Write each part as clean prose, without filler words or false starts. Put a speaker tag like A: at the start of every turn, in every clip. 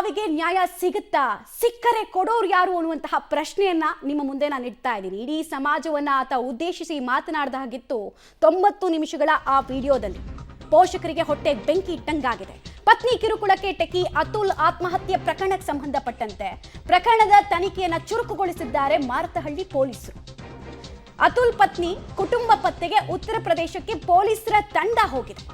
A: ಸಾವಿಗೆ ನ್ಯಾಯ ಸಿಗುತ್ತಾ, ಸಿಕ್ಕರೆ ಕೊಡೋರು ಯಾರು ಅನ್ನುವಂತಹ ಪ್ರಶ್ನೆಯನ್ನ ನಿಮ್ಮ ಮುಂದೆ ನಾನು ಇಡ್ತಾ ಇದ್ದೀನಿ. ಇಡೀ ಸಮಾಜವನ್ನ ಆತ ಉದ್ದೇಶಿಸಿ ಮಾತನಾಡಿದ ಹಾಗಿತ್ತು 90 ನಿಮಿಷಗಳ ಆ ವಿಡಿಯೋದಲ್ಲಿ. ಪೋಷಕರಿಗೆ ಹೊಟ್ಟೆ ಬೆಂಕಿ ಇಟ್ಟಂಗಾಗಿದೆ. ಪತ್ನಿ ಕಿರುಕುಳಕ್ಕೆ ಟೆಕಿ ಅತುಲ್ ಆತ್ಮಹತ್ಯೆ ಪ್ರಕರಣಕ್ಕೆ ಸಂಬಂಧಪಟ್ಟಂತೆ ಪ್ರಕರಣದ ತನಿಖೆಯನ್ನ ಚುರುಕುಗೊಳಿಸಿದ್ದಾರೆ ಮಾರತಹಳ್ಳಿ ಪೊಲೀಸರು. ಅತುಲ್ ಪತ್ನಿ ಕುಟುಂಬ ಪತ್ತೆಗೆ ಉತ್ತರ ಪ್ರದೇಶಕ್ಕೆ ಪೊಲೀಸರ ತಂಡ ಹೋಗಿದೆ.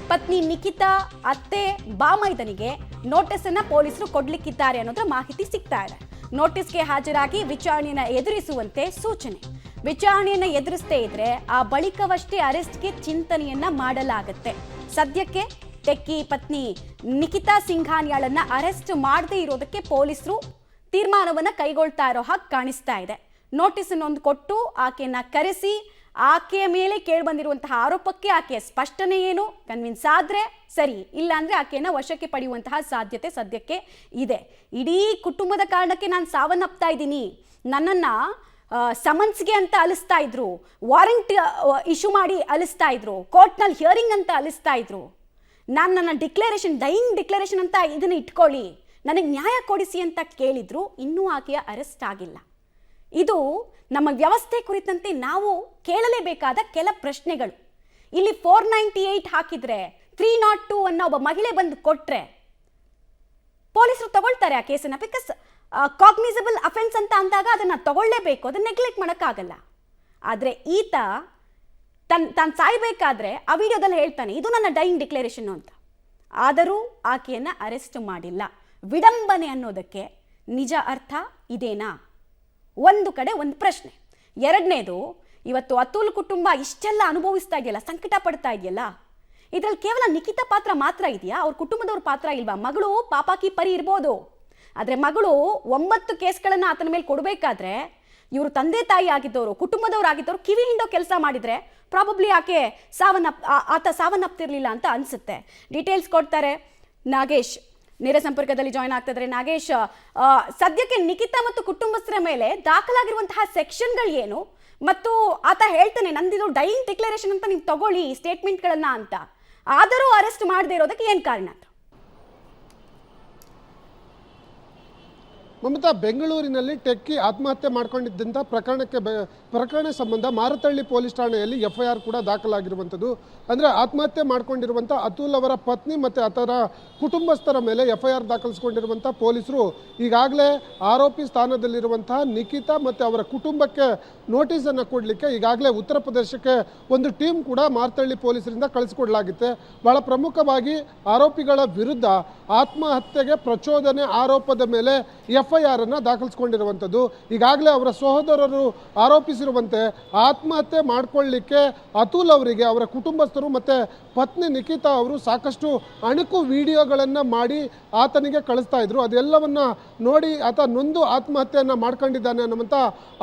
A: ಪತ್ನಿ ನಿಖಿತಾ ಅತ್ತೆ ಬಾಮೈದನಿಗೆ ನೋಟಿಸ್ ಅನ್ನ ಪೊಲೀಸರು ಕೊಡ್ಲಿಕ್ಕಿದ್ದಾರೆ ಅನ್ನೋದ್ರ ಮಾಹಿತಿ ಸಿಗ್ತಾ ಇದೆ. ನೋಟಿಸ್ಗೆ ಹಾಜರಾಗಿ ವಿಚಾರಣೆಯನ್ನ ಎದುರಿಸುವಂತೆ ಸೂಚನೆ. ವಿಚಾರಣೆಯನ್ನ ಎದುರಿಸದೇ ಇದ್ರೆ ಆ ಬಳಿಕವಷ್ಟೇ ಅರೆಸ್ಟ್ಗೆ ಚಿಂತನೆಯನ್ನ ಮಾಡಲಾಗುತ್ತೆ. ಸದ್ಯಕ್ಕೆ ಟೆಕ್ಕಿ ಪತ್ನಿ ನಿಖಿತಾ ಸಿಂಘಾನಿಯಾಳನ್ನ ಅರೆಸ್ಟ್ ಮಾಡದೇ ಇರೋದಕ್ಕೆ ಪೊಲೀಸರು ತೀರ್ಮಾನವನ್ನ ಕೈಗೊಳ್ತಾ ಇರೋ ಹಾಗೆ ಕಾಣಿಸ್ತಾ ಇದೆ. ನೋಟಿಸ್ ಅನ್ನೊಂದು ಕೊಟ್ಟು ಆಕೆಯನ್ನ ಕರೆಸಿ ಆಕೆಯ ಮೇಲೆ ಕೇಳಿ ಬಂದಿರುವಂತಹ ಆರೋಪಕ್ಕೆ ಆಕೆಯ ಸ್ಪಷ್ಟನೆ ಏನು ಕನ್ವಿನ್ಸ್ ಆದ್ರೆ ಸರಿ, ಇಲ್ಲ ಅಂದ್ರೆ ಆಕೆಯನ್ನ ವಶಕ್ಕೆ ಪಡೆಯುವಂತಹ ಸಾಧ್ಯತೆ ಸದ್ಯಕ್ಕೆ ಇದೆ. ಇಡೀ ಕುಟುಂಬದ ಕಾರಣಕ್ಕೆ ನಾನು ಸಾವನ್ನಪ್ತಾ ಇದ್ದೀನಿ, ನನ್ನನ್ನ ಸಮನ್ಸ್ಗೆ ಅಂತ ಅಲಿಸ್ತಾ ಇದ್ರು, ವಾರೆಂಟ್ ಇಶ್ಯೂ ಮಾಡಿ ಅಲಿಸ್ತಾ ಇದ್ರು, ಕೋರ್ಟ್ನಲ್ಲಿ ಹಿಯರಿಂಗ್ ಅಂತ ಅಲಿಸ್ತಾ ಇದ್ರು, ನನ್ನ ಡಿಕ್ಲರೇಷನ್ ಡೈಯಿಂಗ್ ಡಿಕ್ಲರೇಷನ್ ಅಂತ ಇದನ್ನ ಇಟ್ಕೊಳ್ಳಿ, ನನಗೆ ನ್ಯಾಯ ಕೊಡಿಸಿ ಅಂತ ಕೇಳಿದ್ರು. ಇನ್ನೂ ಆಕೆಯ ಅರೆಸ್ಟ್ ಆಗಿಲ್ಲ. ಇದು ನಮ್ಮ ವ್ಯವಸ್ಥೆ ಕುರಿತಂತೆ ನಾವು ಕೇಳಲೇಬೇಕಾದ ಕೆಲ ಪ್ರಶ್ನೆಗಳು. ಇಲ್ಲಿ 498 ಹಾಕಿದ್ರೆ 302 ಅನ್ನೋ ಒಬ್ಬ ಮಹಿಳೆ ಬಂದು ಕೊಟ್ರೆ ಪೊಲೀಸರು ತಗೊಳ್ತಾರೆ ಆ ಕೇಸನ್ನ. ಬಿಕಾಸ್ ಕಾಗ್ನಿಸಬಲ್ ಅಫೆನ್ಸ್ ಅಂತ ಅಂದಾಗ ಅದನ್ನ ತಗೊಳ್ಳೇಬೇಕು, ಅದನ್ನ ನೆಗ್ಲೆಕ್ಟ್ ಮಾಡೋಕ್ಕಾಗಲ್ಲ. ಆದರೆ ಈತ ತಾನು ಸಾಯ್ಬೇಕಾದ್ರೆ ಆ ವಿಡಿಯೋದಲ್ಲಿ ಹೇಳ್ತಾನೆ ಇದು ನನ್ನ ಡೈಯಿಂಗ್ ಡಿಕ್ಲರೇಷನ್ ಅಂತ. ಆದರೂ ಆಕೆಯನ್ನ ಅರೆಸ್ಟ್ ಮಾಡಿಲ್ಲ. ವಿಡಂಬನೆ ಅನ್ನೋದಕ್ಕೆ ನಿಜ ಅರ್ಥ ಇದೇನಾ? ಒಂದು ಕಡೆ ಒಂದು ಪ್ರಶ್ನೆ. ಎರಡನೇದು, ಇವತ್ತು ಅತುಲ್ ಕುಟುಂಬ ಇಷ್ಟೆಲ್ಲ ಅನುಭವಿಸ್ತಾ ಇದೆಯಲ್ಲ, ಸಂಕಟ ಪಡ್ತಾ ಇದೆಯಲ್ಲ, ಇದರಲ್ಲಿ ಕೇವಲ ನಿಖಿತಾ ಪಾತ್ರ ಮಾತ್ರ ಇದೆಯಾ? ಅವ್ರ ಕುಟುಂಬದವ್ರ ಪಾತ್ರ ಇಲ್ವಾ? ಮಗಳು ಪಾಪಾಕಿ ಪರಿ ಇರ್ಬೋದು, ಆದರೆ ಮಗಳು 9 ಕೇಸ್ಗಳನ್ನು ಆತನ ಮೇಲೆ ಕೊಡಬೇಕಾದ್ರೆ ಇವರು ತಂದೆ ತಾಯಿ ಆಗಿದ್ದವರು, ಕುಟುಂಬದವ್ರು ಆಗಿದ್ದವರು ಕಿವಿ ಹಿಂಡೋ ಕೆಲಸ ಮಾಡಿದ್ರೆ ಪ್ರಾಬಬ್ಲಿ ಆತ ಸಾವನ್ನಪ್ತಿರ್ಲಿಲ್ಲ ಅಂತ ಅನ್ಸುತ್ತೆ. ಡೀಟೇಲ್ಸ್ ಕೊಡ್ತಾರೆ ನಾಗೇಶ್, ನೇರ ಸಂಪರ್ಕದಲ್ಲಿ ಜಾಯ್ನ್ ಆಗ್ತಾ ಇದ್ದಾರೆ. ನಾಗೇಶ್, ಸದ್ಯಕ್ಕೆ ನಿಖಿತಾ ಮತ್ತು ಕುಟುಂಬಸ್ಥರ ಮೇಲೆ ದಾಖಲಾಗಿರುವಂತಹ ಸೆಕ್ಷನ್ಗಳು ಏನು? ಮತ್ತು ಆತ ಹೇಳ್ತಾನೆ ನಂದಿದು ಡೈಯಿಂಗ್ ಡಿಕ್ಲರೇಷನ್ ಅಂತ ನೀವು ತಗೊಳ್ಳಿ ಸ್ಟೇಟ್ಮೆಂಟ್ಗಳನ್ನ ಅಂತ, ಆದರೂ ಅರೆಸ್ಟ್ ಮಾಡದೇ ಇರೋದಕ್ಕೆ ಏನು ಕಾರಣ?
B: ಮಮತಾ, ಬೆಂಗಳೂರಿನಲ್ಲಿ ಟೆಕ್ಕಿ ಆತ್ಮಹತ್ಯೆ ಮಾಡ್ಕೊಂಡಿದ್ದಂಥ ಪ್ರಕರಣ ಸಂಬಂಧ ಮಾರತಹಳ್ಳಿ ಪೊಲೀಸ್ ಠಾಣೆಯಲ್ಲಿ FIR ಕೂಡ ದಾಖಲಾಗಿರುವಂಥದ್ದು. ಅಂದರೆ ಆತ್ಮಹತ್ಯೆ ಮಾಡ್ಕೊಂಡಿರುವಂಥ ಅತುಲ್ ಅವರ ಪತ್ನಿ ಮತ್ತು ಆತನ ಕುಟುಂಬಸ್ಥರ ಮೇಲೆ FIR ದಾಖಲಿಸಿಕೊಂಡಿರುವಂಥ ಪೊಲೀಸರು ಈಗಾಗಲೇ ಆರೋಪಿ ಸ್ಥಾನದಲ್ಲಿರುವಂತಹ ನಿಖಿತಾ ಮತ್ತು ಅವರ ಕುಟುಂಬಕ್ಕೆ ನೋಟಿಸನ್ನು ಕೊಡಲಿಕ್ಕೆ ಈಗಾಗಲೇ ಉತ್ತರ ಪ್ರದೇಶಕ್ಕೆ ಒಂದು ಟೀಮ್ ಕೂಡ ಮಾರತಹಳ್ಳಿ ಪೊಲೀಸರಿಂದ ಕಳಿಸಿಕೊಡಲಾಗುತ್ತೆ. ಭಾಳ ಪ್ರಮುಖವಾಗಿ ಆರೋಪಿಗಳ ವಿರುದ್ಧ ಆತ್ಮಹತ್ಯೆಗೆ ಪ್ರಚೋದನೆ ಆರೋಪದ ಮೇಲೆ FIR ಅನ್ನು ದಾಖಲಿಸಿಕೊಂಡಿರುವಂಥದ್ದು. ಈಗಾಗಲೇ ಅವರ ಸಹೋದರರು ಆರೋಪಿಸಿರುವಂತೆ ಆತ್ಮಹತ್ಯೆ ಮಾಡಿಕೊಳ್ಳಲಿಕ್ಕೆ ಅತುಲ್ ಅವರಿಗೆ ಅವರ ಕುಟುಂಬಸ್ಥರು ಮತ್ತು ಪತ್ನಿ ನಿಖಿತಾ ಅವರು ಸಾಕಷ್ಟು ಅಣುಕು ವಿಡಿಯೋಗಳನ್ನು ಮಾಡಿ ಆತನಿಗೆ ಕಳಿಸ್ತಾ ಇದ್ರು. ಅದೆಲ್ಲವನ್ನ ನೋಡಿ ಆತ ನೊಂದು ಆತ್ಮಹತ್ಯೆಯನ್ನು ಮಾಡ್ಕೊಂಡಿದ್ದಾನೆ ಅನ್ನುವಂಥ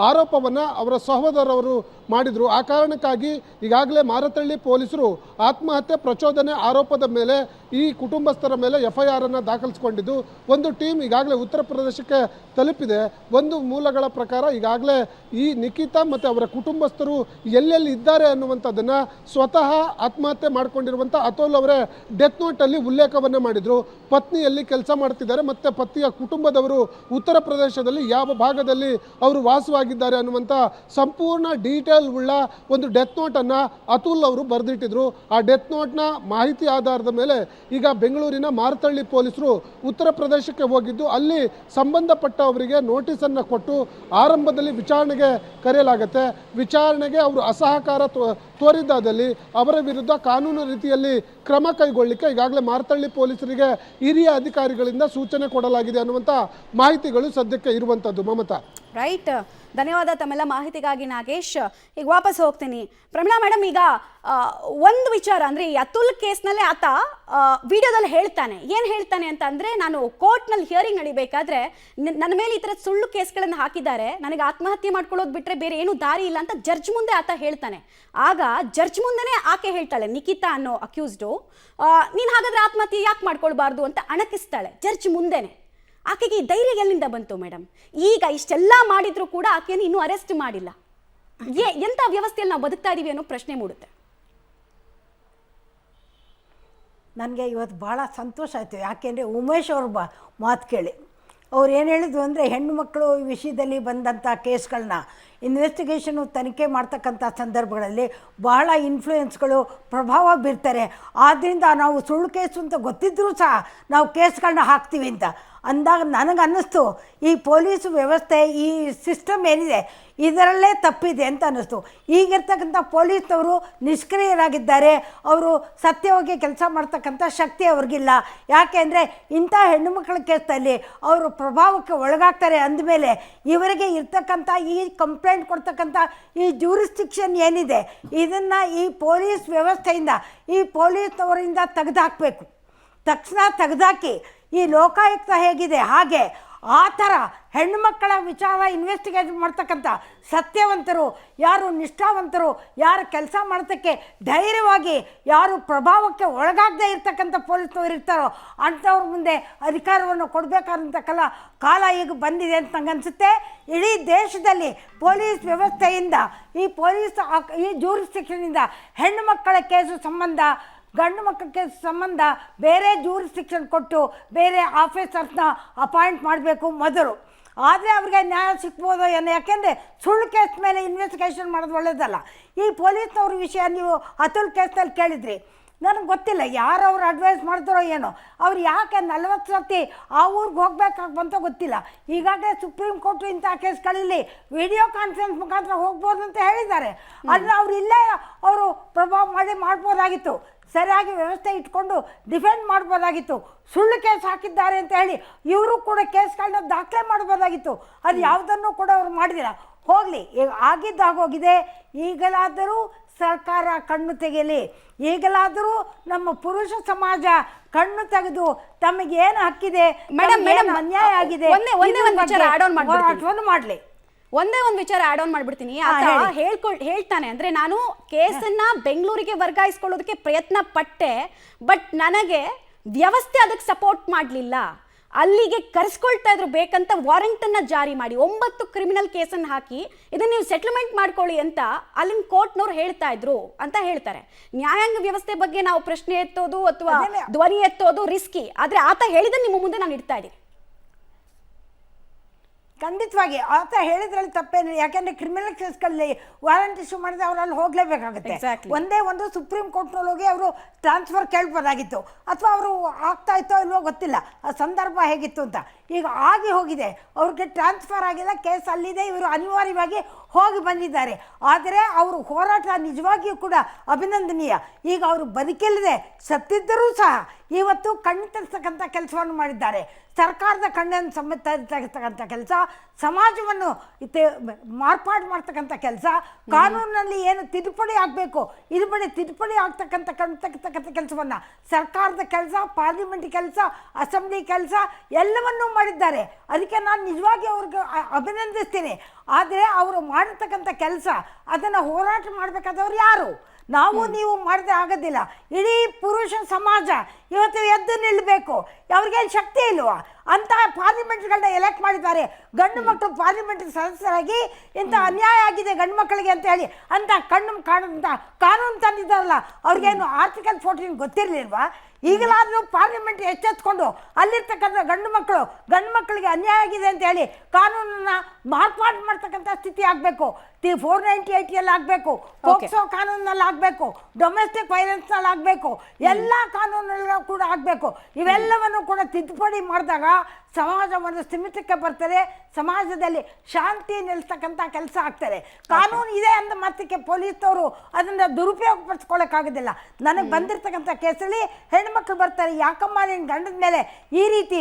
B: ಆರೋಪವನ್ನು ಅವರ ಸಹೋದರರು ಮಾಡಿದರು. ಆ ಕಾರಣಕ್ಕಾಗಿ ಈಗಾಗಲೇ ಮಾರತಹಳ್ಳಿ ಪೊಲೀಸರು ಆತ್ಮಹತ್ಯೆ ಪ್ರಚೋದನೆ ಆರೋಪದ ಮೇಲೆ ಈ ಕುಟುಂಬಸ್ಥರ ಮೇಲೆ FIR ಅನ್ನು ದಾಖಲಿಸಿಕೊಂಡಿದ್ದು. ಒಂದು ಟೀಮ್ ಈಗಾಗಲೇ ಉತ್ತರ ಪ್ರದೇಶಕ್ಕೆ ತಲುಪಿದೆ. ಒಂದು ಮೂಲಗಳ ಪ್ರಕಾರ ಈಗಾಗಲೇ ಈ ನಿಖಿತಾ ಮತ್ತು ಅವರ ಕುಟುಂಬಸ್ಥರು ಎಲ್ಲೆಲ್ಲಿ ಇದ್ದಾರೆ ಅನ್ನುವಂಥದ್ದನ್ನು ಸ್ವತಃ ಆತ್ಮಹತ್ಯೆ ಮಾಡಿಕೊಂಡಿರುವಂಥ ಅತುಲ್ ಅವರೇ ಡೆತ್ ನೋಟಲ್ಲಿ ಉಲ್ಲೇಖವನ್ನು ಮಾಡಿದರು. ಪತ್ನಿಯಲ್ಲಿ ಕೆಲಸ ಮಾಡ್ತಿದ್ದಾರೆ ಮತ್ತು ಪತಿಯ ಕುಟುಂಬದವರು ಉತ್ತರ ಪ್ರದೇಶದಲ್ಲಿ ಯಾವ ಭಾಗದಲ್ಲಿ ಅವರು ವಾಸವಾಗಿದ್ದಾರೆ ಅನ್ನುವಂಥ ಸಂಪೂರ್ಣ ಡೀಟೇಲ್ ಉಳ್ಳ ಒಂದು ಡೆತ್ ನೋಟನ್ನು ಅತುಲ್ ಅವರು ಬರೆದಿಟ್ಟಿದ್ರು. ಆ ಡೆತ್ ನೋಟ್ನ ಮಾಹಿತಿ ಆಧಾರದ ಮೇಲೆ ಈಗ ಬೆಂಗಳೂರಿನ ಮಾರತಹಳ್ಳಿ ಪೊಲೀಸರು ಉತ್ತರ ಪ್ರದೇಶಕ್ಕೆ ಹೋಗಿದ್ದು ಅಲ್ಲಿ ಸಂಬಂಧಪಟ್ಟ ಅವರಿಗೆ ನೋಟಿಸನ್ನು ಕೊಟ್ಟು ಆರಂಭದಲ್ಲಿ ವಿಚಾರಣೆಗೆ ಕರೆಯಲಾಗುತ್ತೆ. ವಿಚಾರಣೆಗೆ ಅವರು ಅಸಹಕಾರ ತೋರಿದ್ದಾದಲ್ಲಿ ಅವರ ವಿರುದ್ಧ ಕಾನೂನು ರೀತಿಯಲ್ಲಿ ಕ್ರಮ ಕೈಗೊಳ್ಳಲಿಕ್ಕೆ ಈಗಾಗಲೇ ಮಾರತಹಳ್ಳಿ ಪೊಲೀಸರಿಗೆ ಹಿರಿಯ ಅಧಿಕಾರಿಗಳಿಂದ ಸೂಚನೆ ಕೊಡಲಾಗಿದೆ ಅನ್ನುವಂಥ ಮಾಹಿತಿಗಳು ಸದ್ಯಕ್ಕೆ ಇರುವಂಥದ್ದು. ಮಮತಾ,
A: ರೈಟ್, ಧನ್ಯವಾದ ತಮ್ಮೆಲ್ಲ ಮಾಹಿತಿಗಾಗಿ ನಾಗೇಶ್. ಈಗ ವಾಪಸ್ ಹೋಗ್ತೀನಿ. ಪ್ರಮೀಳಾ ಮೇಡಮ್, ಈಗ ಒಂದು ವಿಚಾರ ಅಂದರೆ ಈ ಅತುಲ್ ಕೇಸ್ನಲ್ಲೇ ಆತ ವಿಡಿಯೋದಲ್ಲಿ ಹೇಳ್ತಾನೆ, ಏನು ಹೇಳ್ತಾನೆ ಅಂತ ಅಂದರೆ, ನಾನು ಕೋರ್ಟ್ನಲ್ಲಿ ಹಿಯರಿಂಗ್ ನಡಿಬೇಕಾದ್ರೆ ನನ್ನ ಮೇಲೆ ಈ ಥರ ಸುಳ್ಳು ಕೇಸ್ಗಳನ್ನು ಹಾಕಿದ್ದಾರೆ, ನನಗೆ ಆತ್ಮಹತ್ಯೆ ಮಾಡ್ಕೊಳ್ಳೋದು ಬಿಟ್ಟರೆ ಬೇರೆ ಏನೂ ದಾರಿ ಇಲ್ಲ ಅಂತ ಜಡ್ಜ್ ಮುಂದೆ ಆತ ಹೇಳ್ತಾನೆ. ಆಗ ಜಡ್ಜ್ ಮುಂದೆನೇ ಆಕೆ ಹೇಳ್ತಾಳೆ, ನಿಖಿತಾ ಅನ್ನೋ ಅಕ್ಯೂಸ್ಡು, ನೀನು ಹಾಗಾದರೆ ಆತ್ಮಹತ್ಯೆ ಯಾಕೆ ಮಾಡ್ಕೊಳ್ಬಾರ್ದು ಅಂತ ಅಣಕಿಸ್ತಾಳೆ ಜಡ್ಜ್ ಮುಂದೆನೆ. ಆಕೆಗೆ ಈ ಧೈರ್ಯ ಎಲ್ಲಿಂದ ಬಂತು ಮೇಡಮ್? ಈಗ ಇಷ್ಟೆಲ್ಲ ಮಾಡಿದ್ರು ಕೂಡ ಆಕೆಯನ್ನು ಇನ್ನೂ ಅರೆಸ್ಟ್ ಮಾಡಿಲ್ಲ. ಎಂಥ ವ್ಯವಸ್ಥೆಯಲ್ಲಿ ನಾವು ಬದುಕ್ತಾ ಇದೀವಿ ಅನ್ನೋ ಪ್ರಶ್ನೆ ಮೂಡುತ್ತೆ.
C: ನನಗೆ ಇವತ್ತು ಭಾಳ ಸಂತೋಷ ಆಯಿತು. ಯಾಕೆಂದರೆ ಉಮೇಶ್ ಅವ್ರ ಮಾತು ಕೇಳಿ ಅವ್ರು ಏನು ಹೇಳಿದ್ರು ಅಂದರೆ, ಹೆಣ್ಣು ಮಕ್ಕಳು ವಿಷಯದಲ್ಲಿ ಬಂದಂಥ ಕೇಸ್ಗಳನ್ನ ಇನ್ವೆಸ್ಟಿಗೇಷನು ತನಿಖೆ ಮಾಡ್ತಕ್ಕಂಥ ಸಂದರ್ಭಗಳಲ್ಲಿ ಬಹಳ ಇನ್ಫ್ಲೂಯೆನ್ಸ್ಗಳು ಪ್ರಭಾವ ಬೀರ್ತಾರೆ. ಆದ್ದರಿಂದ ನಾವು ಸುಳ್ಳು ಕೇಸು ಅಂತ ಗೊತ್ತಿದ್ದರೂ ಸಹ ನಾವು ಕೇಸ್ಗಳನ್ನ ಹಾಕ್ತೀವಿ ಅಂತ ಅಂದಾಗ ನನಗೆ ಅನ್ನಿಸ್ತು, ಈ ಪೊಲೀಸ್ ವ್ಯವಸ್ಥೆ, ಈ ಸಿಸ್ಟಮ್ ಏನಿದೆ ಇದರಲ್ಲೇ ತಪ್ಪಿದೆ ಅಂತ ಅನ್ನಿಸ್ತು. ಈಗಿರ್ತಕ್ಕಂಥ ಪೊಲೀಸ್ನವರು ನಿಷ್ಕ್ರಿಯರಾಗಿದ್ದಾರೆ. ಅವರು ಸತ್ಯವಾಗಿ ಕೆಲಸ ಮಾಡ್ತಕ್ಕಂಥ ಶಕ್ತಿ ಅವ್ರಿಗಿಲ್ಲ. ಯಾಕೆಂದರೆ ಇಂಥ ಹೆಣ್ಣು ಮಕ್ಕಳ ಕೇಸಲ್ಲಿ ಅವರು ಪ್ರಭಾವಕ್ಕೆ ಒಳಗಾಗ್ತಾರೆ ಅಂದಮೇಲೆ ಇವರಿಗೆ ಇರ್ತಕ್ಕಂಥ ಈ ಕಂಪ್ಲೇಂಟ್ ಕೊಡ್ತಕ್ಕಂಥ ಈ ಜ್ಯೂರಿಸ್ಟಿಕ್ಷನ್ ಏನಿದೆ ಇದನ್ನು ಈ ಪೊಲೀಸ್ ವ್ಯವಸ್ಥೆಯಿಂದ, ಈ ಪೊಲೀಸ್ನವರಿಂದ ತೆಗೆದುಹಾಕಬೇಕು. ತಕ್ಷಣ ತೆಗೆದುಹಾಕಿ ಈ ಲೋಕಾಯುಕ್ತ ಹೇಗಿದೆ ಹಾಗೆ ಆ ಥರ ಹೆಣ್ಣುಮಕ್ಕಳ ವಿಚಾರ ಇನ್ವೆಸ್ಟಿಗೇಟ್ ಮಾಡ್ತಕ್ಕಂಥ ಸತ್ಯವಂತರು, ಯಾರು ನಿಷ್ಠಾವಂತರು, ಯಾರು ಕೆಲಸ ಮಾಡೋದಕ್ಕೆ ಧೈರ್ಯವಾಗಿ, ಯಾರು ಪ್ರಭಾವಕ್ಕೆ ಒಳಗಾಗದೇ ಇರ್ತಕ್ಕಂಥ ಪೊಲೀಸ್ನವರು ಇರ್ತಾರೋ ಅಂಥವ್ರ ಮುಂದೆ ಅಧಿಕಾರವನ್ನು ಕೊಡಬೇಕಾದಂಥ ಕಾಲ ಈಗ ಬಂದಿದೆ ಅಂತ ನಂಗೆ ಅನಿಸುತ್ತೆ. ಇಡೀ ದೇಶದಲ್ಲಿ ಪೊಲೀಸ್ ವ್ಯವಸ್ಥೆಯಿಂದ, ಈ ಜ್ಯೂರಿಸ್ಡಿಕ್ಷನ್ನಿಂದ ಹೆಣ್ಣು ಮಕ್ಕಳ ಕೇಸು ಸಂಬಂಧ, ಗಂಡು ಮಕ್ಕಳ ಕೇಸ್ ಸಂಬಂಧ ಬೇರೆ ಜ್ಯೂರಿಸ್ಡಿಕ್ಷನ್ ಕೊಟ್ಟು ಬೇರೆ ಆಫೀಸರ್ಸ್ನ ಅಪಾಯಿಂಟ್ ಮಾಡಬೇಕು ಮೊದಲು. ಆದರೆ ಅವ್ರಿಗೆ ನ್ಯಾಯ ಸಿಗ್ಬೋದೋ ಏನೋ. ಯಾಕೆಂದರೆ ಸುಳ್ಳು ಕೇಸ್ ಮೇಲೆ ಇನ್ವೆಸ್ಟಿಗೇಷನ್ ಮಾಡೋದು ಒಳ್ಳೆಯದಲ್ಲ. ಈ ಪೊಲೀಸ್ನವ್ರ ವಿಷಯ ನೀವು ಅತುಲ್ ಕೇಸ್ನಲ್ಲಿ ಕೇಳಿದ್ರಿ, ನನಗೆ ಗೊತ್ತಿಲ್ಲ ಯಾರು ಅವ್ರು ಅಡ್ವೈಸ್ ಮಾಡಿದ್ರೋ ಏನೋ. ಅವ್ರು ಯಾಕೆ 40 ಸರ್ತಿ ಆ ಊರಿಗೆ ಹೋಗ್ಬೇಕಾಗಿ ಬಂತೋ ಗೊತ್ತಿಲ್ಲ. ಈಗಾಗಲೇ ಸುಪ್ರೀಂ ಕೋರ್ಟು ಇಂಥ ಕೇಸ್ಗಳಲ್ಲಿ ವಿಡಿಯೋ ಕಾನ್ಫರೆನ್ಸ್ ಮುಖಾಂತರ ಹೋಗ್ಬೋದು ಅಂತ ಹೇಳಿದ್ದಾರೆ. ಆದರೆ ಅವ್ರು ಇಲ್ಲೇ ಅವರು ಪ್ರಭಾವ ಮಾಡ್ಬೋದಾಗಿತ್ತು. ಸರಿಯಾಗಿ ವ್ಯವಸ್ಥೆ ಇಟ್ಕೊಂಡು ಡಿಫೆಂಡ್ ಮಾಡ್ಬೋದಾಗಿತ್ತು. ಸುಳ್ಳು ಕೇಸ್ ಹಾಕಿದ್ದಾರೆ ಅಂತ ಹೇಳಿ ಇವರು ಕೂಡ ಕೇಸ್ಗಳನ್ನ ದಾಖಲೆ ಮಾಡ್ಬೋದಾಗಿತ್ತು. ಅದು ಯಾವುದನ್ನು ಕೂಡ ಅವ್ರು ಮಾಡಿದಿಲ್ಲ. ಹೋಗಲಿ, ಆಗಿದ್ದಾಗೋಗಿದೆ. ಈಗಲಾದರೂ ಸರ್ಕಾರ ಕಣ್ಣು ತೆಗೆಯಲಿ. ಈಗಲಾದರೂ ನಮ್ಮ ಪುರುಷ ಸಮಾಜ ಕಣ್ಣು ತೆಗೆದು ತಮಗೇನು ಹಕ್ಕಿದೆ, ಅನ್ಯಾಯ ಆಗಿದೆ ಮಾಡಲಿ.
A: ಒಂದೇ ಒಂದು ವಿಚಾರ ಆಡ್ ಆನ್ ಮಾಡ್ಬಿಡ್ತೀನಿ. ಹೇಳ್ತಾನೆ ಅಂದ್ರೆ, ನಾನು ಕೇಸನ್ನ ಬೆಂಗಳೂರಿಗೆ ವರ್ಗಾಯಿಸ್ಕೊಳ್ಳೋದಕ್ಕೆ ಪ್ರಯತ್ನ ಪಟ್ಟೆ, ಬಟ್ ನನಗೆ ವ್ಯವಸ್ಥೆ ಅದಕ್ಕೆ ಸಪೋರ್ಟ್ ಮಾಡಲಿಲ್ಲ. ಅಲ್ಲಿಗೆ ಕರೆಸ್ಕೊಳ್ತಾ ಇದ್ರು ಬೇಕಂತ ವಾರೆಂಟ್ ಅನ್ನ ಜಾರಿ ಮಾಡಿ 9 ಕ್ರಿಮಿನಲ್ ಕೇಸನ್ನು ಹಾಕಿ ಇದನ್ನ ನೀವು ಸೆಟಲ್ಮೆಂಟ್ ಮಾಡ್ಕೊಳ್ಳಿ ಅಂತ ಅಲ್ಲಿನ ಕೋರ್ಟ್ನವ್ರು ಹೇಳ್ತಾ ಇದ್ರು ಅಂತ ಹೇಳ್ತಾರೆ. ನ್ಯಾಯಾಂಗ ವ್ಯವಸ್ಥೆ ಬಗ್ಗೆ ನಾವು ಪ್ರಶ್ನೆ ಎತ್ತೋದು ಅಥವಾ ಧ್ವನಿ ಎತ್ತೋದು ರಿಸ್ಕಿ. ಆದ್ರೆ ಆತ ಹೇಳಿದ ನಿಮ್ಮ ಮುಂದೆ ನಾನು ಇಡ್ತಾ ಇದ್ದೀನಿ.
C: ಖಂಡಿತವಾಗಿ ಆತ ಹೇಳಿದ್ರಲ್ಲಿ ತಪ್ಪೇನು. ಯಾಕೆಂದರೆ ಕ್ರಿಮಿನಲ್ ಕೇಸ್ಗಳಲ್ಲಿ ವಾರಂಟ್ ಇಶ್ಯೂ ಮಾಡಿದ್ರೆ ಅವ್ರು ಅಲ್ಲಿ ಹೋಗಲೇಬೇಕಾಗುತ್ತೆ. ಒಂದೇ ಒಂದು ಸುಪ್ರೀಂ ಕೋರ್ಟ್ನಲ್ಲಿ ಹೋಗಿ ಅವರು ಟ್ರಾನ್ಸ್ಫರ್ ಕೇಳ್ಬೋದಾಗಿತ್ತು, ಅಥವಾ ಅವರು ಆಗ್ತಾ ಇತ್ತೋ ಇಲ್ವೋ ಗೊತ್ತಿಲ್ಲ, ಆ ಸಂದರ್ಭ ಹೇಗಿತ್ತು ಅಂತ. ಈಗ ಆಗಿ ಹೋಗಿದೆ, ಅವ್ರಿಗೆ ಟ್ರಾನ್ಸ್ಫರ್ ಆಗಿಲ್ಲ, ಕೇಸ್ ಅಲ್ಲಿದೆ, ಇವರು ಅನಿವಾರ್ಯವಾಗಿ ಹೋಗಿ ಬಂದಿದ್ದಾರೆ. ಆದರೆ ಅವರು ಹೋರಾಟ ನಿಜವಾಗಿಯೂ ಕೂಡ ಅಭಿನಂದನೀಯ. ಈಗ ಅವರು ಬದುಕಿಲ್ಲದೆ ಸತ್ತಿದ್ದರೂ ಸಹ ಇವತ್ತು ಕಣ್ಣು ತರಿಸ್ತಕ್ಕಂಥ ಕೆಲಸವನ್ನು ಮಾಡಿದ್ದಾರೆ. ಸರ್ಕಾರದ ಕಣ್ಣನ್ನು ಸಮೇತ ತೆಗೆಸ್ತಕ್ಕಂಥ ಕೆಲಸ, ಸಮಾಜವನ್ನು ಮಾರ್ಪಾಡು ಮಾಡ್ತಕ್ಕಂಥ ಕೆಲಸ, ಕಾನೂನಿನಲ್ಲಿ ಏನು ತಿದ್ದುಪಡಿ ಆಗಬೇಕು ತಿದ್ದುಪಡಿ ಆಗ್ತಕ್ಕಂಥ ಕಣ್ಣು ತೆಗೆತಕ್ಕಂಥ ಕೆಲಸವನ್ನು ಸರ್ಕಾರದ ಕೆಲಸ, ಪಾರ್ಲಿಮೆಂಟ್ ಕೆಲಸ, ಅಸೆಂಬ್ಲಿ ಕೆಲಸ ಎಲ್ಲವನ್ನೂ ಮಾಡಿದ್ದಾರೆ. ಅದಕ್ಕೆ ನಾನು ನಿಜವಾಗಿ ಅವ್ರಿಗೆ ಅಭಿನಂದಿಸ್ತೀನಿ. ಆದರೆ ಅವರು ಮಾಡಿರ್ತಕ್ಕಂಥ ಕೆಲಸ, ಅದನ್ನು ಹೋರಾಟ ಮಾಡಬೇಕಾದವ್ರು ಯಾರು? ನಾವು ನೀವು ಮಾಡಿದ್ರೆ ಆಗೋದಿಲ್ಲ. ಇಡೀ ಪುರುಷ ಸಮಾಜ ಇವತ್ತು ಎದ್ದು ನಿಲ್ಲಬೇಕು. ಅವ್ರಿಗೇನು ಶಕ್ತಿ ಇಲ್ವಾ? ಅಂತಹ ಪಾರ್ಲಿಮೆಂಟ್ಗಳನ್ನ ಎಲೆಕ್ಟ್ ಮಾಡಿದ್ದಾರೆ. ಗಂಡು ಮಕ್ಕಳು ಪಾರ್ಲಿಮೆಂಟ್ ಸದಸ್ಯರಾಗಿ ಇಂಥ ಅನ್ಯಾಯ ಆಗಿದೆ ಗಂಡು ಮಕ್ಕಳಿಗೆ ಅಂತ ಹೇಳಿ ಅಂತ ಕಾನೂನು ತಂದಿದ್ದಾರಲ್ಲ, ಅವ್ರಿಗೇನು ಆರ್ಟಿಕಲ್ 14 ಗೊತ್ತಿರಲಿಲ್ವಾ? ಈಗಲಾದರೂ ಪಾರ್ಲಿಮೆಂಟ್ ಎಚ್ಚೆತ್ಕೊಂಡು ಅಲ್ಲಿರ್ತಕ್ಕಂಥ ಗಂಡು ಮಕ್ಕಳಿಗೆ ಅನ್ಯಾಯ ಆಗಿದೆ ಅಂತ ಹೇಳಿ ಕಾನೂನನ್ನು ಮಾರ್ಪಾಡು ಮಾಡ್ತಕ್ಕಂಥ ಸ್ಥಿತಿ ಆಗಬೇಕು. 498 ಆಗಬೇಕು, ಪೋಕ್ಸೋ ಕಾನೂನಲ್ಲಿ ಆಗಬೇಕು, ಡೊಮೆಸ್ಟಿಕ್ ವೈಲೆನ್ಸ್ನಲ್ಲಿ ಆಗಬೇಕು, ಎಲ್ಲ ಕಾನೂನುಗಳು ಕೂಡ ಆಗಬೇಕು. ಇವೆಲ್ಲವನ್ನು ಕೂಡ ತಿದ್ದುಪಡಿ ಮಾಡಿದಾಗ ಸಮಾಜ ಒಂದು ಸ್ಥಿಮಿತಕ್ಕೆ ಬರ್ತಾರೆ, ಸಮಾಜದಲ್ಲಿ ಶಾಂತಿ ನೆಲೆಸ್ತಕ್ಕಂಥ ಕೆಲಸ ಆಗ್ತಾರೆ. ಕಾನೂನು ಇದೆ ಅಂದ ಮಾತ್ರಕ್ಕೆ ಪೊಲೀಸ್ನವರು ಅದನ್ನು ದುರುಪಯೋಗ ಪಡಿಸ್ಕೊಳ್ಳೋಕ್ಕಾಗೋದಿಲ್ಲ. ನನಗೆ ಬಂದಿರ್ತಕ್ಕಂಥ ಕೇಸಲ್ಲಿ ಹೆಣ್ಮಕ್ಳು ಬರ್ತಾರೆ, ಯಾಕಮ್ಮ ನಿನ್ನ ಗಂಡದ ಮೇಲೆ ಈ ರೀತಿ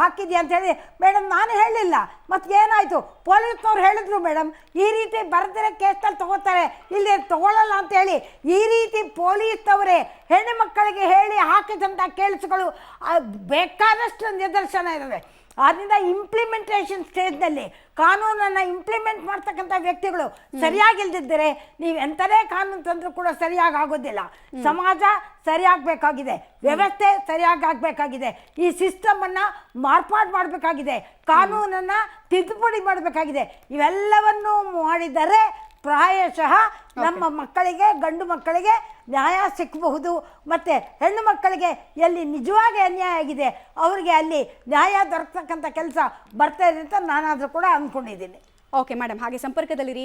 C: ಹಾಕಿದ್ಯಾ ಅಂತ ಹೇಳಿ, ಮೇಡಮ್ ನಾನು ಹೇಳಲಿಲ್ಲ, ಮತ್ತು ಏನಾಯಿತು ಪೊಲೀಸ್ನವ್ರು ಹೇಳಿದ್ರು ಮೇಡಮ್ ಈ ರೀತಿ ಬರೆದಿರೋ ಕೇಸಲ್ಲಿ ತಗೋತಾರೆ, ಇಲ್ಲಿ ತಗೊಳ್ಳಲ್ಲ ಅಂತ ಹೇಳಿ ಈ ರೀತಿ ಪೊಲೀಸ್ನವರೇ ಹೆಣ್ಣು ಮಕ್ಕಳಿಗೆ ಹೇಳಿ ಹಾಕಿದಂಥ ಕೇಸುಗಳು ಬೇಕಾದಷ್ಟು ನಿದರ್ಶನ ಇದ್ದಾವೆ. ಆದ್ದರಿಂದ ಇಂಪ್ಲಿಮೆಂಟೇಷನ್ ಸ್ಟೇಜ್ನಲ್ಲಿ ಕಾನೂನನ್ನು ಇಂಪ್ಲಿಮೆಂಟ್ ಮಾಡ್ತಕ್ಕಂಥ ವ್ಯಕ್ತಿಗಳು ಸರಿಯಾಗಿಲ್ದಿದ್ದರೆ ನೀವು ಎಂಥದೇ ಕಾನೂನು ತಂದರೂ ಕೂಡ ಸರಿಯಾಗಿ ಆಗೋದಿಲ್ಲ. ಸಮಾಜ ಸರಿಯಾಗಬೇಕಾಗಿದೆ, ವ್ಯವಸ್ಥೆ ಸರಿಯಾಗಿ ಆಗಬೇಕಾಗಿದೆ, ಈ ಸಿಸ್ಟಮನ್ನು ಮಾರ್ಪಾಡು ಮಾಡಬೇಕಾಗಿದೆ, ಕಾನೂನನ್ನು ತಿದ್ದುಪಡಿ ಮಾಡಬೇಕಾಗಿದೆ. ಇವೆಲ್ಲವನ್ನೂ ಮಾಡಿದರೆ ಪ್ರಾಯಶಃ ನಮ್ಮ ಮಕ್ಕಳಿಗೆ, ಗಂಡು ಮಕ್ಕಳಿಗೆ ನ್ಯಾಯ ಸಿಕ್ಕಬಹುದು. ಮತ್ತು ಹೆಣ್ಣು ಮಕ್ಕಳಿಗೆ ಎಲ್ಲಿ ನಿಜವಾಗಿ ಅನ್ಯಾಯ ಆಗಿದೆ ಅವರಿಗೆ ಅಲ್ಲಿ ನ್ಯಾಯ ದೊರಕತಕ್ಕಂಥ ಕೆಲಸ ಬರ್ತಾ ಇದೆ ಅಂತ ನಾನಾದರೂ ಕೂಡ ಅಂದ್ಕೊಂಡಿದ್ದೀನಿ.
A: ಓಕೆ ಮೇಡಮ್, ಹಾಗೆ ಸಂಪರ್ಕದಲ್ಲಿರಿ.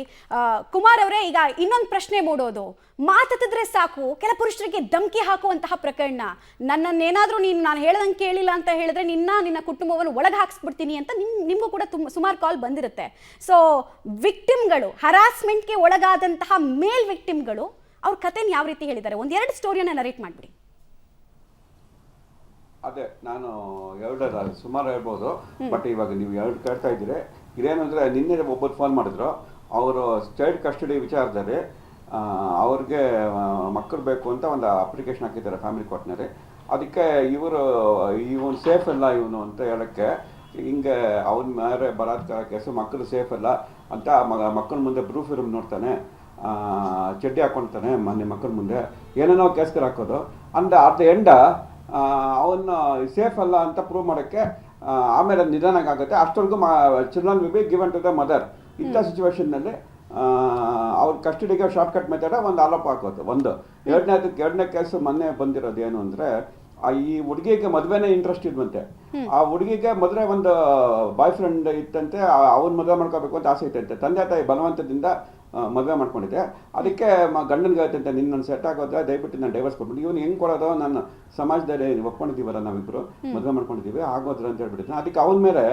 A: ಕುಮಾರ್ ಅವರೇ, ಈಗ ಇನ್ನೊಂದು ಪ್ರಶ್ನೆ ಮೂಡೋದು, ಮಾತಾಡಿದ್ರೆ ಸಾಕು ಕೆಲ ಪುರುಷರಿಗೆ ಧಮಕಿ ಹಾಕುವಂತಹ ಪ್ರಕರಣ, ನನ್ನನ್ನೇನಾದರೂ ನಾನು ಹೇಳ್ದಂಗೆ ಕೇಳಿಲ್ಲ ಅಂತ ಹೇಳಿದ್ರೆ ನಿನ್ನ ಕುಟುಂಬವನ್ನು ಒಳಗೆ ಹಾಕ್ಸ್ಬಿಡ್ತೀನಿ ಅಂತ ನಿಮಗೂ ಕೂಡ ಸುಮಾರು ಕಾಲ್ ಬಂದಿರುತ್ತೆ. ಸೊ ವಿಕ್ಟಿಮ್ಗಳು, ಹರಾಸ್ಮೆಂಟ್ಗೆ ಒಳಗಾದಂತಹ ಮೇಲ್ ವಿಕ್ಟಿಮ್ಗಳು ಅವ್ರ ಕಥೆನ ಯಾವ ರೀತಿ ಹೇಳಿದ್ದಾರೆ, ಒಂದೆರಡು ಸ್ಟೋರಿಯನ್ನು ನರೇಟ್ ಮಾಡಿಬಿಡಿ.
D: ಅದೇ ನಾನು ಸುಮಾರು ಹೇಳ್ಬೋದು, ಬಟ್ ಇವಾಗ ನೀವು ಎರಡು ಕೇಳ್ತಾ ಇದ್ದೀರಿ. ಇದೇನು ಅಂದರೆ ನಿನ್ನೆ ಒಬ್ಬರು ಫೋನ್ ಮಾಡಿದ್ರು, ಅವರು ಚೈಲ್ಡ್ ಕಸ್ಟಡಿ ವಿಚಾರದಲ್ಲಿ ಅವ್ರಿಗೆ ಮಕ್ಕಳು ಬೇಕು ಅಂತ ಒಂದು ಅಪ್ಲಿಕೇಶನ್ ಹಾಕಿದ್ದಾರೆ ಫ್ಯಾಮಿಲಿ ಕೋರ್ಟ್ನಲ್ಲಿ. ಅದಕ್ಕೆ ಇವನು ಸೇಫ್ ಅಲ್ಲ ಇವನು ಅಂತ ಹೇಳೋಕ್ಕೆ, ಹಿಂಗೆ ಅವನ ಮೇಲೆ ಬಲಾತ್ಕಾರ ಕೇಸು, ಮಕ್ಕಳು ಸೇಫ್ ಅಲ್ಲ ಅಂತ ಮಕ್ಕಳ ಮುಂದೆ ಬ್ರೂ ಫಿಲ್ಮ್ ನೋಡ್ತಾನೆ, ಚಡ್ಡಿ ಹಾಕ್ಕೊಳ್ತಾನೆ ಮೊನ್ನೆ ಮಕ್ಕಳ ಮುಂದೆ, ಏನೇನೋ ಕೇಸ್ಗಳು ಹಾಕೋದು ಅಂದ ಅಟ್ ಎಂಡ ಅವನ್ನ ಸೇಫ್ ಅಲ್ಲ ಅಂತ ಪ್ರೂವ್ ಮಾಡೋಕ್ಕೆ ಆಮೇಲೆ ನಿಧಾನ ಆಗುತ್ತೆ. ಅಷ್ಟೊಂದು children will be given to the mother. ಇಂಥ ಸಿಚುವೇಶನ್ನಲ್ಲಿ ಅವ್ರ ಕಸ್ಟಡಿಗೆ ಶಾರ್ಟ್ ಕಟ್ ಮೆಥಡ್ ಒಂದು ಆರೋಪ ಹಾಕೋದು. ಒಂದು ಎರಡನೇ ಕೇಸು ಮೊನ್ನೆ ಬಂದಿರೋದು ಏನು ಅಂದರೆ, ಈ ಹುಡುಗಿಗೆ ಮದುವೆನೇ ಇಂಟ್ರೆಸ್ಟ್ ಇದ್ವಂತೆ. ಆ ಹುಡುಗಿಗೆ ಮದುವೆ ಒಂದು ಬಾಯ್ ಫ್ರೆಂಡ್ ಇತ್ತಂತೆ, ಅವ್ನು ಮದುವೆ ಮಾಡ್ಕೋಬೇಕು ಅಂತ ಆಸೆ ಇತ್ತಂತೆ. ತಂದೆ ತಾಯಿ ಬಲವಂತದಿಂದ ಮದುವೆ ಮಾಡ್ಕೊಂಡಿದ್ದೆ. ಅದಕ್ಕೆ ಗಂಡನಿಗೆ ಹೇಳ್ತಂತೆ, ನಿನ್ನ ಸೆಟ್ ಆಗೋದ್ರೆ ದಯವಿಟ್ಟು ನಾನು ಡೈವರ್ಸ್ ಕೊಟ್ಬಿಟ್ಟು, ಇವನು ಹೆಂಗೆ ಕೊಡೋದು, ನನ್ನ ಸಮಾಜದಲ್ಲಿ ಒಪ್ಕೊಂಡಿದ್ದೀವಲ್ಲ ನಾವಿಬ್ಬರು ಮದುವೆ ಮಾಡ್ಕೊಂಡಿದ್ದೀವಿ ಆಗೋದ್ರ ಅಂತ ಹೇಳ್ಬಿಟ್ಟಿದ್ದೆ. ಅದಕ್ಕೆ ಅವನ ಮೇಲೆ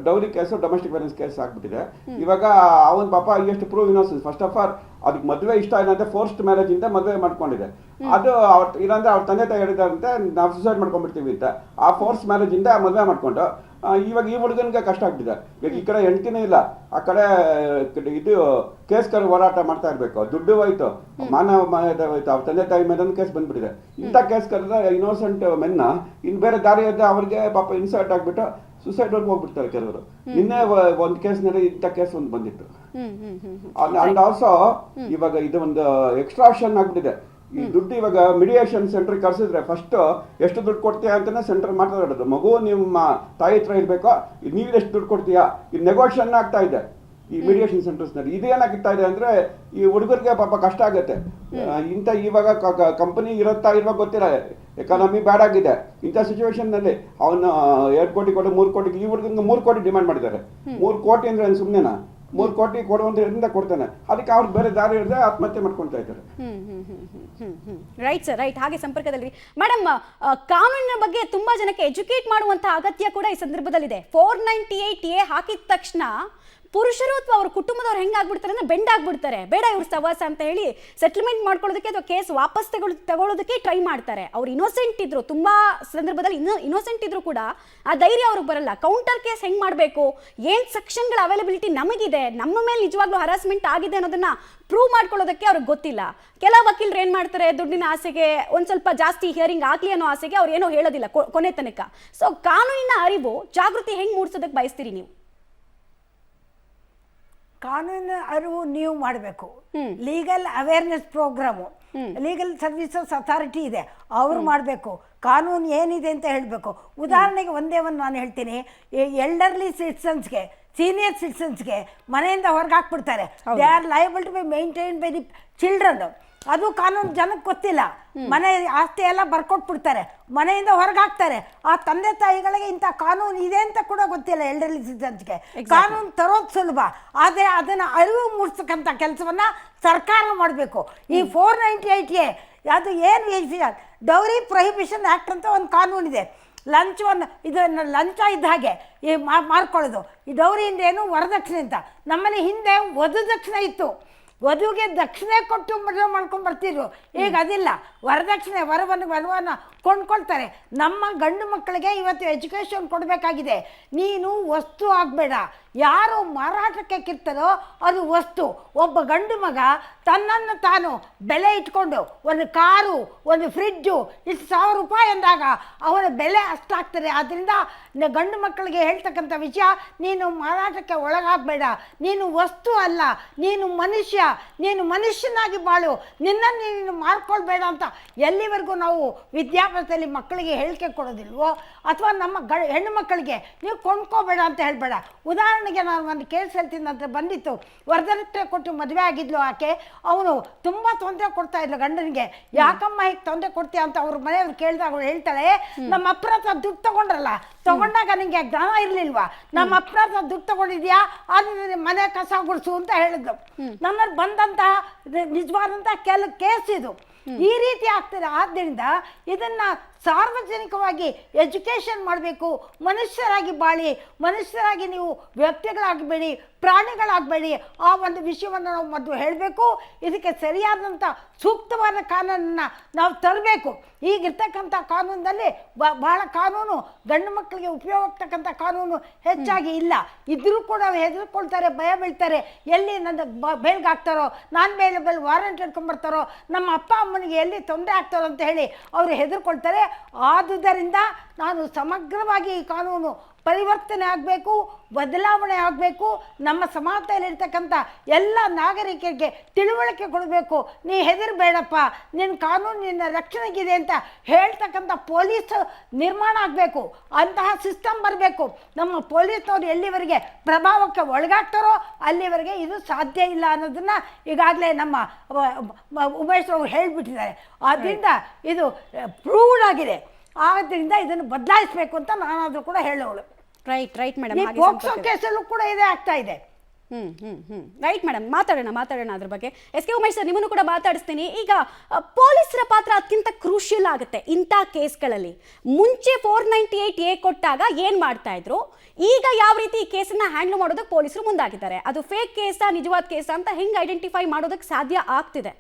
D: dowry case, domestic violence case ಆಗ್ಬಿಟ್ಟಿದೆ. ಇವಾಗ ಅವನ ಪಾಪ ಎಷ್ಟು prove innocence. First of all ಅದಕ್ಕೆ ಮದುವೆ ಇಷ್ಟ ಇಲ್ಲ ಅಂದರೆ ಫೋರ್ಸ್ಡ್ ಮ್ಯಾರೇಜ್ ಇಂದ ಮದುವೆ ಮಾಡ್ಕೊಂಡಿದೆ. ಅದು ಇಲ್ಲಾಂದ್ರೆ ಅವ್ರ ತಂದೆ ತಾಯಿ ಹೇಳಿದಾರಂತೆ ನಾವು ಸುಸೈಡ್ ಮಾಡ್ಕೊಂಡ್ಬಿಡ್ತೀವಿ ಅಂತ. ಆ ಫೋರ್ಸ್ ಮ್ಯಾರೇಜ್ ಇಂದ ಮದುವೆ ಮಾಡ್ಕೊಂಡು ಇವಾಗ ಈ ಹುಡುಗನಿಗೆ ಕಷ್ಟ ಆಗ್ತಿದೆ. ಈಗ ಈ ಕಡೆ ಹೆಂಡತಿನೇ ಇಲ್ಲ, ಆ ಕಡೆ ಇದು ಕೇಸ್ಗಳು ಹೋರಾಟ ಮಾಡ್ತಾ ಇರಬೇಕು, ದುಡ್ಡು ಹೋಯ್ತು, ಮಾನವ ಹೋಯ್ತು, ಅವ್ರ ತಂದೆ ತಾಯಿ ಮೇಲೆ ಕೇಸ್ ಬಂದ್ಬಿಟ್ಟಿದೆ. ಇಂಥ ಕೇಸ್ಗಳ ಇನ್ನೋಸೆಂಟ್ ಮೆನ್ನ ಇನ್ನು ಬೇರೆ ದಾರಿ ಇದ್ದ ಅವ್ರಿಗೆ ಪಾಪ ಇನ್ಸರ್ಟ್ ಆಗಿಬಿಟ್ಟು ಸುಸೈಡ್ವರೆಗೆ ಹೋಗ್ಬಿಡ್ತಾರೆ ಕೆಲವರು. ನಿನ್ನೆ ಒಂದು ಕೇಸ್ನಲ್ಲಿ ಇಂಥ ಕೇಸ್ ಒಂದು ಬಂದಿತ್ತು. ಅಂಡ್ ಆಲ್ಸೋ ಇವಾಗ ಇದು ಒಂದು ಎಕ್ಸ್ಟ್ರಾಕ್ಷನ್ ಆಗ್ಬಿಟ್ಟಿದೆ. ಈ ದುಡ್ಡು ಇವಾಗ ಮಿಡಿಯೇಷನ್ ಸೆಂಟರ್ಗೆ ಕರ್ಸಿದ್ರೆ ಫಸ್ಟ್ ಎಷ್ಟು ದುಡ್ಡು ಕೊಡ್ತೀಯಾ ಅಂತಾನೆ ಸೆಂಟರ್ ಮಾತಾಡೋದು. ಮಗು ನಿಮ್ಮ ತಾಯಿ ಹತ್ರ ಇರಬೇಕು, ನೀವು ಎಷ್ಟು ದುಡ್ಡು ಕೊಡ್ತೀಯಾ, ಇದು ನೆಗೋಷಿಯೇಷನ್ ಆಗ್ತಾ ಇದೆ ಈ ಮೀಡಿಯೇಷನ್ ಸೆಂಟರ್ಸ್ನಲ್ಲಿ. ಇದೇನಾಗ್ತಾ ಇದೆ ಅಂದರೆ ಈ ಹುಡುಗರಿಗೆ ಪಾಪ ಕಷ್ಟ ಆಗುತ್ತೆ. ಇಂಥ ಇವಾಗ ಕಂಪನಿ ಇರುತ್ತಾ ಇರುವಾಗ ಗೊತ್ತಿಲ್ಲ, ಎಕಾನಮಿ ಬ್ಯಾಡ್ ಆಗಿದೆ. ಇಂಥ ಸಿಚುವೇಶನ್ನಲ್ಲಿ ಅವನು 2 ಕೋಟಿ ಕೊಟ್ಟು 3 ಕೋಟಿ, ಈ ಹುಡುಗನಿಗೆ 3 ಕೋಟಿ ಡಿಮ್ಯಾಂಡ್ ಮಾಡಿದ್ದಾರೆ. 3 ಕೋಟಿ ಅಂದರೆ ಸುಮ್ಮನೆನಾ? 3 ಕೋಟಿ ಕೊಡುವಂತ ಕೊಡ್ತಾನೆ. ಅದಕ್ಕೆ ಅವ್ರು ಬೇರೆ ದಾರಿ ಇರದೆ ಆತ್ಮಹತ್ಯೆ ಮಾಡ್ಕೊಳ್ತಾ ಇದ್ದಾರೆ.
A: Right sir, right. ಹಾಗೆ ಸಂಪರ್ಕದಲ್ಲಿ ಮೇಡಮ್, ಕಾನೂನಿನ ಬಗ್ಗೆ ತುಂಬಾ ಜನಕ್ಕೆ ಎಜುಕೇಟ್ ಮಾಡುವಂತ ಅಗತ್ಯ ಕೂಡ ಈ ಸಂದರ್ಭದಲ್ಲಿದೆ. 498A ಹಾಕಿದ ತಕ್ಷಣ ಪುರುಷರು ಅಥವಾ ಅವ್ರ ಕುಟುಂಬದವ್ರು ಹೆಂಗಾಗ್ಬಿಡ್ತಾರೆ ಅಂದ್ರೆ ಬೆಂಡ್ ಆಗ್ಬಿಡ್ತಾರೆ. ಬೇಡ ಇವ್ರ ಸವಾಸ ಅಂತ ಹೇಳಿ ಸೆಟಲ್ಮೆಂಟ್ ಮಾಡ್ಕೊಳ್ಳೋದಕ್ಕೆ ಅಥವಾ ಕೇಸ್ ವಾಪಸ್ ತಗೊಳ್ಳೋದಕ್ಕೆ ಟ್ರೈ ಮಾಡ್ತಾರೆ. ಅವ್ರು ಇನ್ನೋಸೆಂಟ್ ಇದ್ರು, ತುಂಬಾ ಸಂದರ್ಭದಲ್ಲಿ ಇನ್ನೋಸೆಂಟ್ ಇದ್ರು ಕೂಡ ಆ ಧೈರ್ಯ ಅವ್ರಿಗೆ ಬರಲ್ಲ. ಕೌಂಟರ್ ಕೇಸ್ ಹೆಂಗ್ ಮಾಡಬೇಕು, ಏನ್ ಸೆಕ್ಷನ್ಗಳ ಅವೈಲಬಿಲಿಟಿ ನಮಗಿದೆ, ನಮ್ಮ ಮೇಲೆ ನಿಜವಾಗ್ಲೂ ಹರಾಸ್ಮೆಂಟ್ ಆಗಿದೆ ಅನ್ನೋದನ್ನ ಪ್ರೂವ್ ಮಾಡ್ಕೊಳ್ಳೋದಕ್ಕೆ ಅವ್ರಿಗೆ ಗೊತ್ತಿಲ್ಲ. ಕೆಲ ವಕೀಲರು ಏನ್ ಮಾಡ್ತಾರೆ, ದುಡ್ಡಿನ ಆಸೆಗೆ ಒಂದ್ ಸ್ವಲ್ಪ ಜಾಸ್ತಿ ಹಿಯರಿಂಗ್ ಆಗ್ಲಿ ಅನ್ನೋ ಆಸೆಗೆ ಅವ್ರು ಏನೋ ಹೇಳೋದಿಲ್ಲ ಕೊನೆ ತನಕ. ಸೊ ಕಾನೂನಿನ ಅರಿವು, ಜಾಗೃತಿ ಹೆಂಗ್ ಮೂಡಿಸೋದಕ್ಕೆ ಬಯಸ್ತೀರಿ ನೀವು?
C: ಕಾನೂನಿನ ಅರಿವು ನೀವು ಮಾಡಬೇಕು. Legal awareness programme, legal services authority ಇದೆ, ಅವರು ಮಾಡಬೇಕು. ಕಾನೂನು ಏನಿದೆ ಅಂತ ಹೇಳಬೇಕು. ಉದಾಹರಣೆಗೆ ಒಂದೇ ಒಂದು ನಾನು ಹೇಳ್ತೀನಿ, ಎಲ್ಡರ್ಲಿ ಸಿಟಿಸನ್ಸ್ಗೆ, ಸೀನಿಯರ್ ಸಿಟಿಸನ್ಸ್ಗೆ ಮನೆಯಿಂದ ಹೊರಗೆ ಹಾಕ್ಬಿಡ್ತಾರೆ. They are liable to be maintain by the children. ಅದು ಕಾನೂನು ಜನಕ್ಕೆ ಗೊತ್ತಿಲ್ಲ. ಮನೆ ಆಸ್ತಿ ಎಲ್ಲ ಬರ್ಕೊಟ್ಬಿಡ್ತಾರೆ, ಮನೆಯಿಂದ ಹೊರಗೆ ಹಾಕ್ತಾರೆ. ಆ ತಂದೆ ತಾಯಿಗಳಿಗೆ ಇಂಥ ಕಾನೂನು ಇದೆ ಅಂತ ಕೂಡ ಗೊತ್ತಿಲ್ಲ ಎಲ್ಡರ್ಲಿ ಸಿಟಿಸನ್ಸ್ಗೆ. ಕಾನೂನು ತರೋದು ಸುಲಭ, ಆದರೆ ಅದನ್ನು ಅರಿವು ಮೂಡಿಸ್ತಕ್ಕಂಥ ಕೆಲಸವನ್ನು ಸರ್ಕಾರ ಮಾಡಬೇಕು. ಈ 498A ಅದು ಏನು ಡೌರಿ ಪ್ರೊಹಿಬಿಷನ್ ಆ್ಯಕ್ಟ್ ಅಂತ ಒಂದು ಕಾನೂನಿದೆ. ಲಂಚವನ್ನು ಇದನ್ನು ಲಂಚ ಇದ್ದ ಹಾಗೆ ಈ ಮಾರ್ಕೊಳ್ಳೋದು. ಈ ಡೌರಿಯಿಂದ ಏನು ವರದಕ್ಷಿಣೆ ಅಂತ. ನಮ್ಮಲ್ಲಿ ಹಿಂದೆ ವಧು ದಕ್ಷಿಣೆ ಇತ್ತು, ವಧುವಿಗೆ ದಕ್ಷಿಣೆ ಕೊಟ್ಟು ಮದುವೆ ಮಾಡ್ಕೊಂಡು ಬರ್ತಿದ್ರು. ಈಗ ಅದಿಲ್ಲ, ವರದಕ್ಷಿಣೆ ವರವನ್ನು ಕೊಂಡ್ಕೊಳ್ತಾರೆ. ನಮ್ಮ ಗಂಡು ಮಕ್ಕಳಿಗೆ ಇವತ್ತು ಎಜುಕೇಷನ್ ಕೊಡಬೇಕಾಗಿದೆ. ನೀನು ವಸ್ತು ಆಗಬೇಡ, ಯಾರು ಮಾರಾಟಕ್ಕೆ ಕಿರ್ತಾರೋ ಅದು ವಸ್ತು. ಒಬ್ಬ ಗಂಡು ಮಗ ತನ್ನನ್ನು ತಾನು ಬೆಲೆ ಇಟ್ಕೊಂಡು ಒಂದು ಕಾರು, ಒಂದು ಫ್ರಿಡ್ಜು, ಇಷ್ಟು 1000 ರೂಪಾಯಿ ಅಂದಾಗ ಅವನ ಬೆಲೆ ಅಷ್ಟಾಗ್ತದೆ. ಆದ್ದರಿಂದ ಗಂಡು ಮಕ್ಕಳಿಗೆ ಹೇಳ್ತಕ್ಕಂಥ ವಿಷಯ, ನೀನು ಮಾರಾಟಕ್ಕೆ ಒಳಗಾಗಬೇಡ, ನೀನು ವಸ್ತು ಅಲ್ಲ, ನೀನು ಮನುಷ್ಯ, ನೀನು ಮನುಷ್ಯನಾಗಿ ಬಾಳು, ನಿನ್ನನ್ನು ನೀನು ಮಾರ್ಕೊಳ್ಬೇಡ ಅಂತ ಎಲ್ಲಿವರೆಗೂ ನಾವು ವಿದ್ಯಾಭ್ಯಾಸದಲ್ಲಿ ಮಕ್ಕಳಿಗೆ ಹೇಳಿಕೆ ಕೊಡೋದಿಲ್ವೋ, ಅಥವಾ ನಮ್ಮ ಹೆಣ್ಣು ಮಕ್ಕಳಿಗೆ ನೀವು ಕೊಂಡ್ಕೋಬೇಡ ಅಂತ ಹೇಳಬೇಡ. ಉದಾಹರಣೆಗೆ ನಾನು ಒಂದು ಕೇಸ್ ಹೇಳ್ತೀನಿ ಅಂತ ಬಂದಿತ್ತು. ವರದಕ್ಷಿಣೆ ಕೊಟ್ಟು ಮದುವೆ ಆಗಿದ್ಲು ಆಕೆ. ಅವನು ತುಂಬ ತೊಂದರೆ ಕೊಡ್ತಾ ಇದ್ಲು ಗಂಡನಿಗೆ. ಯಾಕಮ್ಮ ಹೀಗೆ ತೊಂದರೆ ಕೊಡ್ತೀಯ ಅಂತ ಅವ್ರ ಮನೆಯವ್ರು ಕೇಳಿದಾಗ ಅವಳು ಹೇಳ್ತಾಳೆ, ನಮ್ಮ ಅಪ್ಪನ ಹತ್ರ ದುಡ್ಡು ತಗೊಂಡ್ರಲ್ಲ, ತಗೊಂಡಾಗ ನಿಂಗೆ ಜ್ಞಾನ ಇರ್ಲಿಲ್ವಾ, ನಮ್ಮ ಅಪ್ಪನ ಹತ್ರ ದುಡ್ಡು ತಗೊಂಡಿದ್ಯಾ, ಆದ್ರೆ ಮನೆ ಕಸ ಗುಡಿಸು ಅಂತ ಹೇಳಿದ್ರು. ನನ್ನಲ್ಲಿ ಬಂದಂತಹ ನಿಜವಾದಂತಹ ಕೇಸ್ ಇದು. ಈ ರೀತಿ ಆಗ್ತದೆ. ಆದ್ದರಿಂದ ಇದನ್ನ ಸಾರ್ವಜನಿಕವಾಗಿ ಎಜುಕೇಷನ್ ಮಾಡಬೇಕು. ಮನುಷ್ಯರಾಗಿ ಬಾಳಿ, ಮನುಷ್ಯರಾಗಿ ನೀವು ವ್ಯಕ್ತಿಗಳಾಗಬೇಡಿ, ಪ್ರಾಣಿಗಳಾಗಬೇಡಿ. ಆ ಒಂದು ವಿಷಯವನ್ನು ನಾವು ಮೊದಲು ಹೇಳಬೇಕು. ಇದಕ್ಕೆ ಸರಿಯಾದಂಥ ಸೂಕ್ತವಾದ ಕಾನೂನನ್ನು ನಾವು ತರಬೇಕು. ಈಗಿರ್ತಕ್ಕಂಥ ಕಾನೂನಿನಲ್ಲಿ ಬಹಳ ಕಾನೂನು ಗಂಡು ಮಕ್ಕಳಿಗೆ ಉಪಯೋಗ ಆಗ್ತಕ್ಕಂಥ ಕಾನೂನು ಹೆಚ್ಚಾಗಿ ಇಲ್ಲ. ಇದ್ರೂ ಕೂಡ ಹೆದರ್ಕೊಳ್ತಾರೆ, ಭಯ ಬೀಳ್ತಾರೆ. ಎಲ್ಲಿ ನನ್ನ ಬೇಲ್ಗಾಗ್ತಾರೋ, ನಾನು ಬೇಲ್ ವಾರಂಟ್ ಹಿಡ್ಕೊಂಡ್ಬರ್ತಾರೋ, ನಮ್ಮ ಅಪ್ಪ ಅಮ್ಮನಿಗೆ ಎಲ್ಲಿ ತೊಂದರೆ ಆಗ್ತಾರೋ ಅಂತ ಹೇಳಿ ಅವರು ಹೆದರ್ಕೊಳ್ತಾರೆ. ಆದುದರಿಂದ ನಾನು ಸಮಗ್ರವಾಗಿ ಈ ಕಾನೂನು ಪರಿವರ್ತನೆ ಆಗಬೇಕು, ಬದಲಾವಣೆ ಆಗಬೇಕು. ನಮ್ಮ ಸಮಾಜದಲ್ಲಿರ್ತಕ್ಕಂಥ ಎಲ್ಲ ನಾಗರಿಕರಿಗೆ ತಿಳುವಳಿಕೆ ಕೊಡಬೇಕು. ನೀ ಹೆದರಬೇಡಪ್ಪ, ನಿನ್ನ ಕಾನೂನು ನಿನ್ನ ರಕ್ಷಣೆಗಿದೆ ಅಂತ ಹೇಳ್ತಕ್ಕಂಥ ಪೊಲೀಸ್ ನಿರ್ಮಾಣ ಆಗಬೇಕು. ಅಂತಹ ಸಿಸ್ಟಮ್ ಬರಬೇಕು. ನಮ್ಮ ಪೊಲೀಸ್ನವರು ಎಲ್ಲಿವರೆಗೆ ಪ್ರಭಾವಕ್ಕೆ ಒಳಗಾಗ್ತಾರೋ ಅಲ್ಲಿವರೆಗೆ ಇದು ಸಾಧ್ಯ ಇಲ್ಲ ಅನ್ನೋದನ್ನು ಈಗಾಗಲೇ ನಮ್ಮ ಉಮೇಶ್ ಅವರು ಹೇಳಿಬಿಟ್ಟಿದ್ದಾರೆ. ಆದ್ದರಿಂದ ಇದು ಪ್ರೂವ್ಡ್ ಆಗಿದೆ. ಆದ್ದರಿಂದ ಇದನ್ನು ಬದಲಾಯಿಸಬೇಕು ಅಂತ ನಾನಾದರೂ ಕೂಡ ಹೇಳೋಳು.
A: Right madam.
C: ಪೋಕ್ಸೋ ಕೇಸಲ್ಲೂ ಕೂಡ ಇದೇ ಆಗ್ತಾ ಇದೆ.
A: ರೈಟ್ ಮೇಡಮ್, ಮಾತಾಡೋಣ ಅದ್ರ ಬಗ್ಗೆ. ಎಸ್ ಕೆ ಉಮೇಶ್ ಸರ್, ನಿಮ್ಮನ್ನು ಕೂಡ ಮಾತಾಡಿಸ್ತೀನಿ. ಈಗ ಪೊಲೀಸರ ಪಾತ್ರ ಅತ್ಯಂತ ಕ್ರೂಷಿಯಲ್ ಆಗುತ್ತೆ ಇಂಥ ಕೇಸ್ಗಳಲ್ಲಿ. ಮುಂಚೆ 498A ಕೊಟ್ಟಾಗ ಏನು ಮಾಡ್ತಾ ಇದ್ರು, ಈಗ ಯಾವ ರೀತಿ ಈ ಕೇಸನ್ನ ಹ್ಯಾಂಡಲ್ ಮಾಡೋದಕ್ಕೆ ಪೊಲೀಸರು ಮುಂದಾಗಿದ್ದಾರೆ. ಅದು ಫೇಕ್ ಕೇಸಾ ನಿಜವಾದ ಕೇಸಾ ಅಂತ ಹೆಂಗೆ ಐಡೆಂಟಿಫೈ ಮಾಡೋದಕ್ಕೆ ಸಾಧ್ಯ ಆಗ್ತಿದೆ.